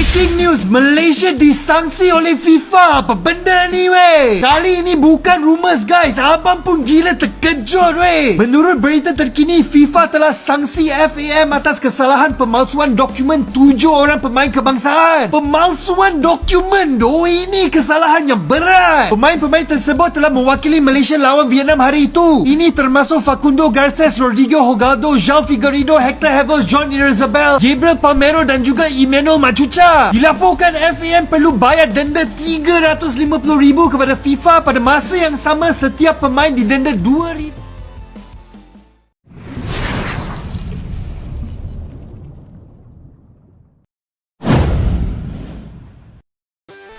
Breaking news, Malaysia disangsi oleh FIFA. Apa benda ni weh? Kali ini bukan rumours guys, abang pun gila terkejut weh. Menurut berita terkini, FIFA telah sangsi FAM atas kesalahan pemalsuan dokumen 7 orang pemain kebangsaan. Pemalsuan dokumen doh, ini kesalahan yang berat. Pemain-pemain tersebut telah mewakili Malaysia lawan Vietnam hari itu. Ini termasuk Facundo Garces, Rodrigo Hogaldo, João Figueiredo, Hector Hevel, John Irazabal, Gabriel Palmero dan juga Emmanuel Machuca. Dilaporkan FAM perlu bayar denda RM350,000 kepada FIFA pada masa yang sama setiap pemain didenda RM2,000.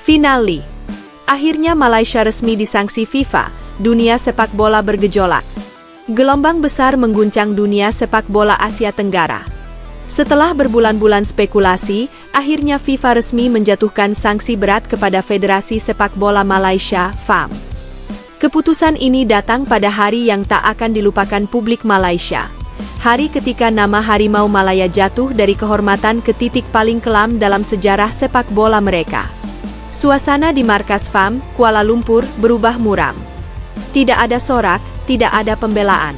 Finally, akhirnya Malaysia resmi disangsi FIFA. Dunia sepak bola bergejolak. Gelombang besar mengguncang dunia sepak bola Asia Tenggara. Setelah berbulan-bulan spekulasi, akhirnya FIFA resmi menjatuhkan sanksi berat kepada Federasi Sepak Bola Malaysia, FAM. Keputusan ini datang pada hari yang tak akan dilupakan publik Malaysia. Hari ketika nama Harimau Malaya jatuh dari kehormatan ke titik paling kelam dalam sejarah sepak bola mereka. Suasana di markas FAM, Kuala Lumpur, berubah muram. Tidak ada sorak, tidak ada pembelaan.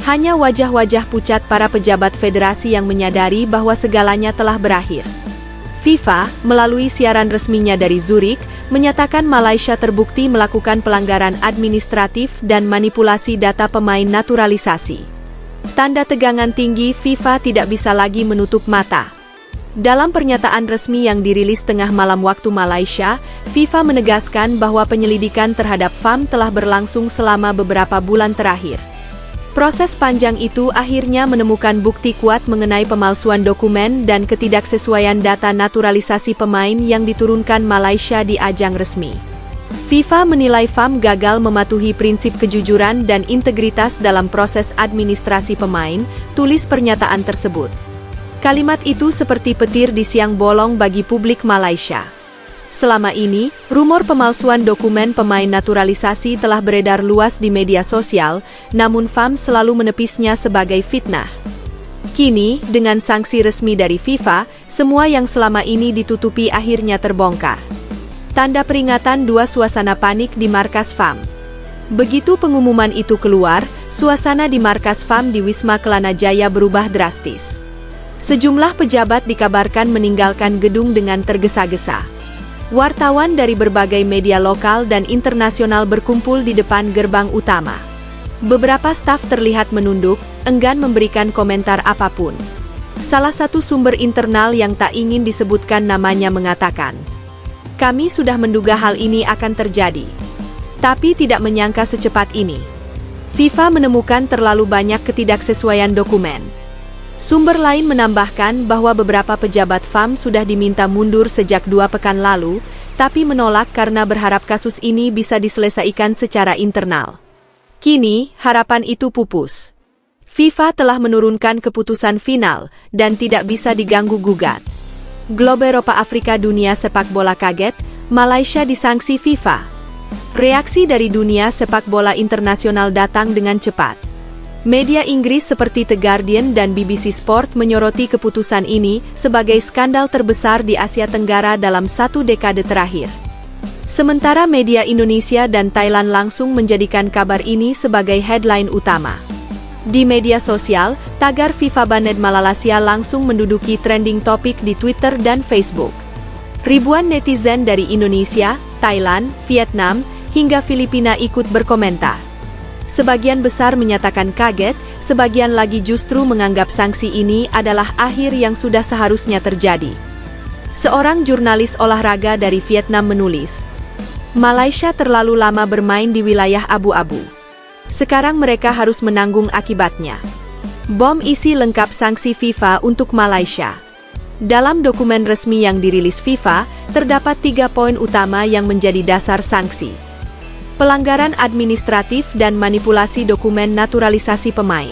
Hanya wajah-wajah pucat para pejabat federasi yang menyadari bahwa segalanya telah berakhir. FIFA, melalui siaran resminya dari Zurich, menyatakan Malaysia terbukti melakukan pelanggaran administratif dan manipulasi data pemain naturalisasi. Tanda tegangan tinggi, FIFA tidak bisa lagi menutup mata. Dalam pernyataan resmi yang dirilis tengah malam waktu Malaysia, FIFA menegaskan bahwa penyelidikan terhadap FAM telah berlangsung selama beberapa bulan terakhir. Proses panjang itu akhirnya menemukan bukti kuat mengenai pemalsuan dokumen dan ketidaksesuaian data naturalisasi pemain yang diturunkan Malaysia di ajang resmi. FIFA menilai FAM gagal mematuhi prinsip kejujuran dan integritas dalam proses administrasi pemain, tulis pernyataan tersebut. Kalimat itu seperti petir di siang bolong bagi publik Malaysia. Selama ini, rumor pemalsuan dokumen pemain naturalisasi telah beredar luas di media sosial, namun FAM selalu menepisnya sebagai fitnah. Kini, dengan sanksi resmi dari FIFA, semua yang selama ini ditutupi akhirnya terbongkar. Tanda peringatan dua suasana panik di markas FAM. Begitu pengumuman itu keluar, suasana di markas FAM di Wisma Kelana Jaya berubah drastis. Sejumlah pejabat dikabarkan meninggalkan gedung dengan tergesa-gesa. Wartawan dari berbagai media lokal dan internasional berkumpul di depan gerbang utama. Beberapa staf terlihat menunduk, enggan memberikan komentar apapun. Salah satu sumber internal yang tak ingin disebutkan namanya mengatakan, "Kami sudah menduga hal ini akan terjadi, tapi tidak menyangka secepat ini. FIFA menemukan terlalu banyak ketidaksesuaian dokumen." Sumber lain menambahkan bahwa beberapa pejabat FAM sudah diminta mundur sejak 2 pekan lalu, tapi menolak karena berharap kasus ini bisa diselesaikan secara internal. Kini, harapan itu pupus. FIFA telah menurunkan keputusan final dan tidak bisa diganggu-gugat. Globe Eropa Afrika Dunia Sepak Bola kaget, Malaysia disangsi FIFA. Reaksi dari dunia sepak bola internasional datang dengan cepat. Media Inggris seperti The Guardian dan BBC Sport menyoroti keputusan ini sebagai skandal terbesar di Asia Tenggara dalam 1 dekade terakhir. Sementara media Indonesia dan Thailand langsung menjadikan kabar ini sebagai headline utama. Di media sosial, tagar FIFA Banned Malaysia langsung menduduki trending topik di Twitter dan Facebook. Ribuan netizen dari Indonesia, Thailand, Vietnam, hingga Filipina ikut berkomentar. Sebagian besar menyatakan kaget, sebagian lagi justru menganggap sanksi ini adalah akhir yang sudah seharusnya terjadi. Seorang jurnalis olahraga dari Vietnam menulis, "Malaysia terlalu lama bermain di wilayah abu-abu. Sekarang mereka harus menanggung akibatnya." Bom isi lengkap sanksi FIFA untuk Malaysia. Dalam dokumen resmi yang dirilis FIFA, terdapat 3 poin utama yang menjadi dasar sanksi. Pelanggaran administratif dan manipulasi dokumen naturalisasi pemain.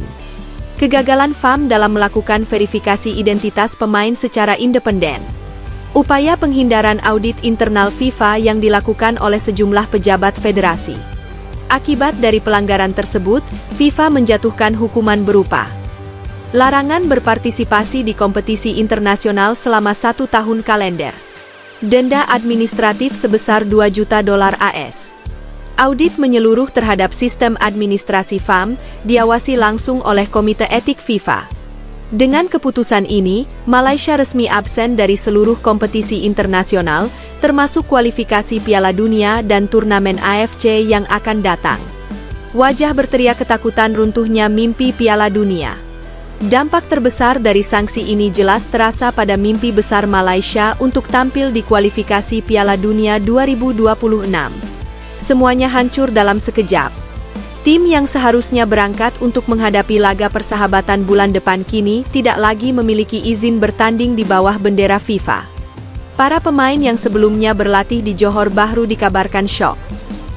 Kegagalan FAM dalam melakukan verifikasi identitas pemain secara independen. Upaya penghindaran audit internal FIFA yang dilakukan oleh sejumlah pejabat federasi. Akibat dari pelanggaran tersebut, FIFA menjatuhkan hukuman berupa Larangan berpartisipasi di kompetisi internasional selama 1 tahun kalender. Denda administratif sebesar 2 juta dolar AS. Audit menyeluruh terhadap sistem administrasi FAM, diawasi langsung oleh Komite Etik FIFA. Dengan keputusan ini, Malaysia resmi absen dari seluruh kompetisi internasional, termasuk kualifikasi Piala Dunia dan turnamen AFC yang akan datang. Wajah berteriak ketakutan runtuhnya mimpi Piala Dunia. Dampak terbesar dari sanksi ini jelas terasa pada mimpi besar Malaysia untuk tampil di kualifikasi Piala Dunia 2026. Semuanya hancur dalam sekejap. Tim yang seharusnya berangkat untuk menghadapi laga persahabatan bulan depan kini tidak lagi memiliki izin bertanding di bawah bendera FIFA. Para pemain yang sebelumnya berlatih di Johor Bahru dikabarkan syok.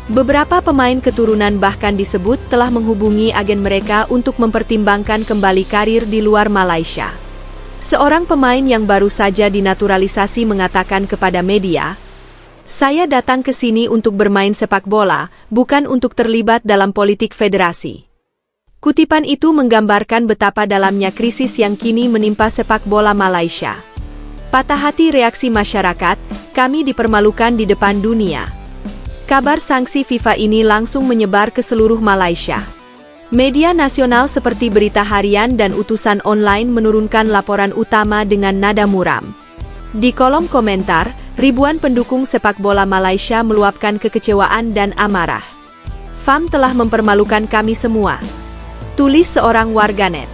Beberapa pemain keturunan bahkan disebut telah menghubungi agen mereka untuk mempertimbangkan kembali karir di luar Malaysia. Seorang pemain yang baru saja dinaturalisasi mengatakan kepada media, "Saya datang ke sini untuk bermain sepak bola, bukan untuk terlibat dalam politik federasi." Kutipan itu menggambarkan betapa dalamnya krisis yang kini menimpa sepak bola Malaysia. Patah hati reaksi masyarakat, kami dipermalukan di depan dunia. Kabar sanksi FIFA ini langsung menyebar ke seluruh Malaysia. Media nasional seperti Berita Harian dan Utusan Online menurunkan laporan utama dengan nada muram. Di kolom komentar, ribuan pendukung sepak bola Malaysia meluapkan kekecewaan dan amarah. "FAM telah mempermalukan kami semua," tulis seorang warganet.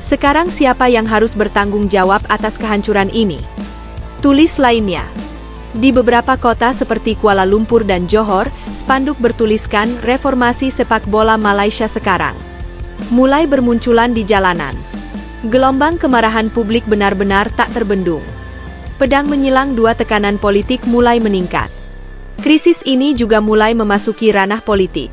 "Sekarang siapa yang harus bertanggung jawab atas kehancuran ini?" Tulis lainnya. Di beberapa kota seperti Kuala Lumpur dan Johor, spanduk bertuliskan "Reformasi Sepak Bola Malaysia Sekarang" mulai bermunculan di jalanan. Gelombang kemarahan publik benar-benar tak terbendung. Pedang menyilang dua, tekanan politik mulai meningkat. Krisis ini juga mulai memasuki ranah politik.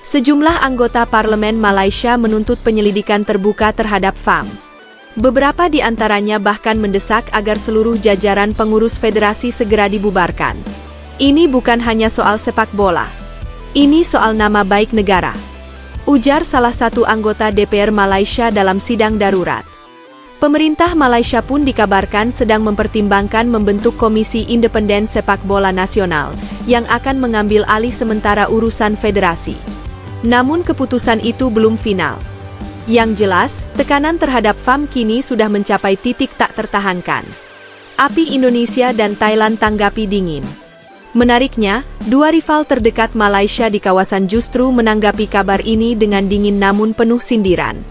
Sejumlah anggota parlemen Malaysia menuntut penyelidikan terbuka terhadap FAM. Beberapa di antaranya bahkan mendesak agar seluruh jajaran pengurus federasi segera dibubarkan. "Ini bukan hanya soal sepak bola. Ini soal nama baik negara," ujar salah satu anggota DPR Malaysia dalam sidang darurat. Pemerintah Malaysia pun dikabarkan sedang mempertimbangkan membentuk Komisi Independen Sepak Bola Nasional yang akan mengambil alih sementara urusan federasi. Namun keputusan itu belum final. Yang jelas, tekanan terhadap FAM kini sudah mencapai titik tak tertahankan. Api Indonesia dan Thailand tanggapi dingin. Menariknya, dua rival terdekat Malaysia di kawasan justru menanggapi kabar ini dengan dingin namun penuh sindiran.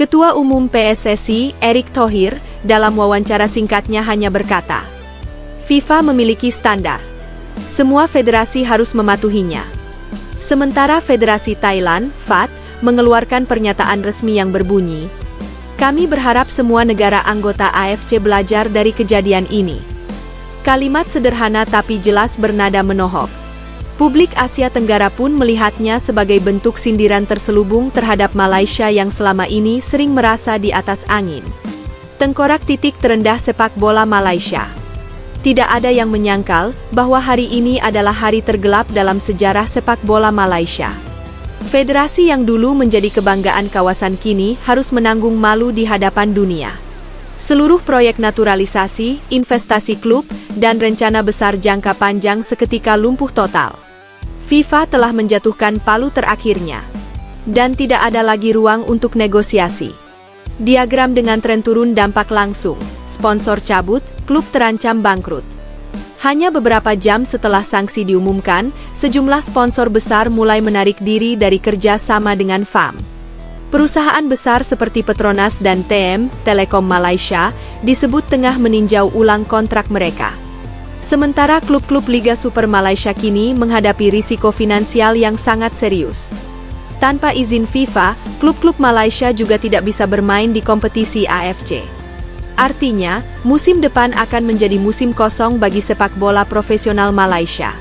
Ketua Umum PSSI, Erick Thohir, dalam wawancara singkatnya hanya berkata, "FIFA memiliki standar. Semua federasi harus mematuhinya." Sementara Federasi Thailand, FAT, mengeluarkan pernyataan resmi yang berbunyi, "Kami berharap semua negara anggota AFC belajar dari kejadian ini." Kalimat sederhana tapi jelas bernada menohok. Publik Asia Tenggara pun melihatnya sebagai bentuk sindiran terselubung terhadap Malaysia yang selama ini sering merasa di atas angin. Tengkorak titik terendah sepak bola Malaysia. Tidak ada yang menyangkal bahwa hari ini adalah hari tergelap dalam sejarah sepak bola Malaysia. Federasi yang dulu menjadi kebanggaan kawasan kini harus menanggung malu di hadapan dunia. Seluruh proyek naturalisasi, investasi klub, dan rencana besar jangka panjang seketika lumpuh total. FIFA telah menjatuhkan palu terakhirnya. Dan tidak ada lagi ruang untuk negosiasi. Diagram dengan tren turun dampak langsung, sponsor cabut, klub terancam bangkrut. Hanya beberapa jam setelah sanksi diumumkan, sejumlah sponsor besar mulai menarik diri dari kerja sama dengan FAM. Perusahaan besar seperti Petronas dan TM, Telekom Malaysia, disebut tengah meninjau ulang kontrak mereka. Sementara klub-klub Liga Super Malaysia kini menghadapi risiko finansial yang sangat serius. Tanpa izin FIFA, klub-klub Malaysia juga tidak bisa bermain di kompetisi AFC. Artinya, musim depan akan menjadi musim kosong bagi sepak bola profesional Malaysia.